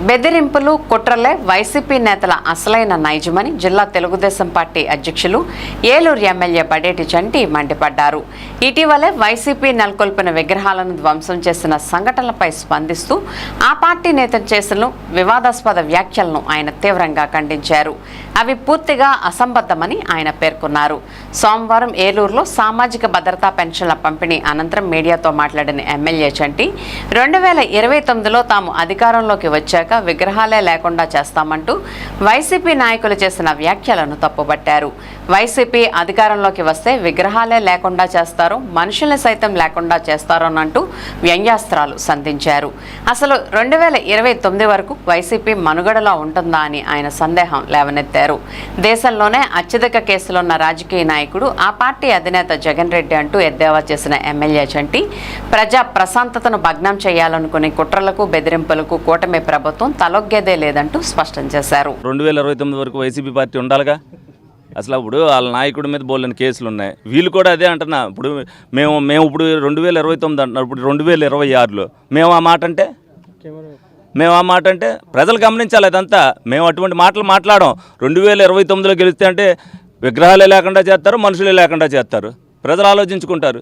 బెదిరింపులు కుట్రలే వైసీపీ నేతల అసలైన నైజమని జిల్లా తెలుగుదేశం పార్టీ అధ్యక్షులు ఏలూరు ఎమ్మెల్యే బడేటి చంటి మండిపడ్డారు. ఇటీవలే వైసీపీ నెలకొల్పిన విగ్రహాలను ధ్వంసం చేసిన సంఘటనలపై స్పందిస్తూ ఆ పార్టీ నేతలు చేసిన వివాదాస్పద వ్యాఖ్యలను ఆయన తీవ్రంగా ఖండించారు. అవి పూర్తిగా అసంబద్ధమని ఆయన పేర్కొన్నారు. సోమవారం ఏలూరులో సామాజిక భద్రతా పెన్షన్ల పంపిణీ అనంతరం మీడియాతో మాట్లాడిన ఎమ్మెల్యే చంటి 2029లో తాము అధికారంలోకి వచ్చాక విగ్రహాలే లేకుండా చేస్తామంటూ వైసీపీ నాయకులు చేసిన వ్యాఖ్యలను తప్పుబట్టారు. వైసీపీ అధికారంలోకి వస్తే విగ్రహాలే లేకుండా చేస్తారు, మనుషుల్ని సైతం లేకుండా చేస్తారోనంటూ వ్యంగ్యాస్త్రాలు సంధించారు. అసలు 2029 వరకు వైసీపీ మనుగడలో ఉంటుందా అని ఆయన సందేహం లేవనెత్తారు. దేశంలోనే అత్యధిక కేసులున్న రాజకీయ నాయకుడు ఆ పార్టీ అధినేత జగన్ రెడ్డి అంటూ ఎద్దేవా చేసిన ఎమ్మెల్యే చంటి ప్రజా ప్రశాంతతను భగ్నం చేయాలనుకునే కుట్రలకు బెదిరింపులకు కూటమి ప్రభుత్వం తలొగ్గేదే లేదంటూ స్పష్టం చేశారు. 2029 వరకు వైసీపీ పార్టీ ఉండాలిగా. అసలు ఇప్పుడు వాళ్ళ నాయకుడి మీద బోలని కేసులు ఉన్నాయి. వీళ్ళు కూడా అదే అంటున్నా. ఇప్పుడు మేము ఇప్పుడు 2029 అంటున్నారు, ఇప్పుడు 2026లో మేము ఆ మాట అంటే ప్రజలు గమనించాలి. అదంతా మేము అటువంటి మాటలు మాట్లాడడం. 2029లో గెలిస్తే అంటే విగ్రహాలే లేకుండా చేస్తారు, మనుషులే లేకుండా చేస్తారు. ప్రజలు ఆలోచించుకుంటారు.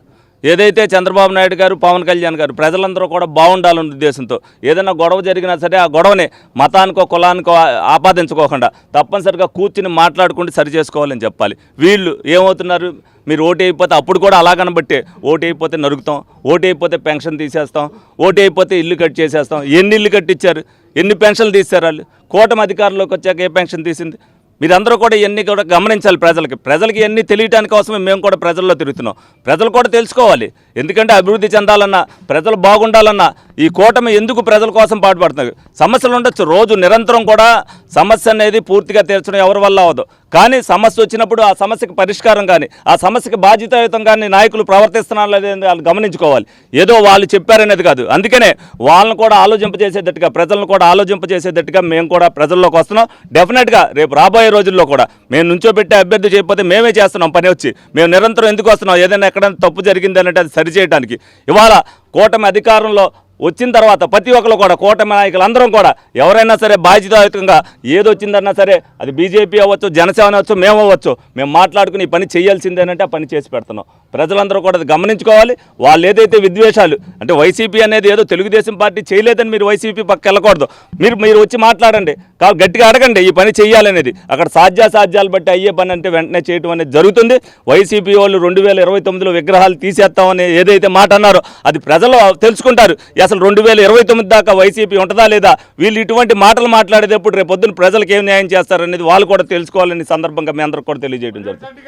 ఏదైతే చంద్రబాబు నాయుడు గారు, పవన్ కళ్యాణ్ గారు ప్రజలందరూ కూడా బాగుండాలన్న ఉద్దేశంతో ఏదైనా గొడవ జరిగినా సరే ఆ గొడవని మతానికో కులానికో ఆపాదించుకోకుండా తప్పనిసరిగా కూర్చుని మాట్లాడుకుంటూ సరి చేసుకోవాలని చెప్పాలి. వీళ్ళు ఏమవుతున్నారు, మీరు ఓటు అయిపోతే అప్పుడు కూడా అలాగనబట్టే ఓటు అయిపోతే నరుకుతాం, ఓటు అయిపోతే పెన్షన్ తీసేస్తాం, ఓటు అయిపోతే ఇల్లు కట్ చేసేస్తాం. ఎన్ని ఇల్లు కట్టించారు, ఎన్ని పెన్షన్లు తీశారు వాళ్ళు? కూటమి అధికారంలోకి వచ్చాక ఏ పెన్షన్ తీసింది? మీరందరూ కూడా ఇవన్నీ కూడా గమనించాలి. ప్రజలకి ఇవన్నీ తెలియటానికి కోసమే మేము కూడా ప్రజల్లో తిరుగుతున్నాం. ప్రజలు కూడా తెలుసుకోవాలి. ఎందుకంటే అభివృద్ధి చెందాలన్నా, ప్రజలు బాగుండాలన్నా ఈ కూటమి ఎందుకు ప్రజల కోసం పాటుపడుతున్నారు. సమస్యలు ఉండొచ్చు, రోజు నిరంతరం కూడా సమస్య అనేది పూర్తిగా తీర్చడం ఎవరి వల్ల అవ్వదు. కానీ సమస్య వచ్చినప్పుడు ఆ సమస్యకి పరిష్కారం కానీ, ఆ సమస్యకి బాధ్యతాయుతం కానీ నాయకులు ప్రవర్తిస్తున్నారు లేదని వాళ్ళు గమనించుకోవాలి. ఏదో వాళ్ళు చెప్పారనేది కాదు. అందుకనే వాళ్ళని కూడా ఆలోచింపజేసేటట్టుగా, ప్రజలను కూడా ఆలోచింపజేసేటట్టుగా మేము కూడా ప్రజల్లోకి వస్తున్నాం. డెఫినెట్గా రేపు రాబోయే రోజుల్లో కూడా మేము నుంచోబెట్టే అభ్యర్థి చేయకపోతే మేమే చేస్తున్నాం పని. వచ్చి మేము నిరంతరం ఎందుకు వస్తున్నాం, ఏదైనా ఎక్కడైనా తప్పు జరిగింది అంటే అది సరిచేయడానికి. ఇవాళ కూటమి అధికారంలో వచ్చిన తర్వాత ప్రతి ఒక్కరు కూడా కూటమి నాయకులందరం కూడా ఎవరైనా సరే బాధ్యతాయుతంగా ఏదొచ్చిందన్నా సరే అది బీజేపీ అవ్వచ్చు, జనసేన అవ్వచ్చు, మేము అవ్వచ్చు, మేము మాట్లాడుకుని ఈ పని చేయాల్సిందేనంటే ఆ పని చేసి పెడుతున్నాం. ప్రజలందరూ కూడా అది గమనించుకోవాలి. వాళ్ళు ఏదైతే విద్వేషాలు అంటే వైసీపీ అనేది ఏదో తెలుగుదేశం పార్టీ చేయలేదని మీరు వైసీపీ పక్క వెళ్ళకూడదు. మీరు వచ్చి మాట్లాడండి, గట్టిగా అడగండి ఈ పని చేయాలనేది. అక్కడ సాధ్యాసాధ్యాలు బట్టి అయ్యే పని అంటే వెంటనే చేయడం అనేది జరుగుతుంది. వైసీపీ వాళ్ళు 2029లో విగ్రహాలు తీసేస్తామని ఏదైతే మాట అన్నారో అది ప్రజలు తెలుసుకుంటారు. అసలు 2029 దాకా వైసీపీ ఉంటుందా లేదా, వీళ్ళు ఇటువంటి మాటలు మాట్లాడేటప్పుడు రేపు పొద్దున్న ప్రజలకు ఏం న్యాయం చేస్తారనేది వాళ్ళు కూడా తెలుసుకోవాలని సందర్భంగా మీ అందరికి కూడా తెలియజేయడం జరుగుతుంది.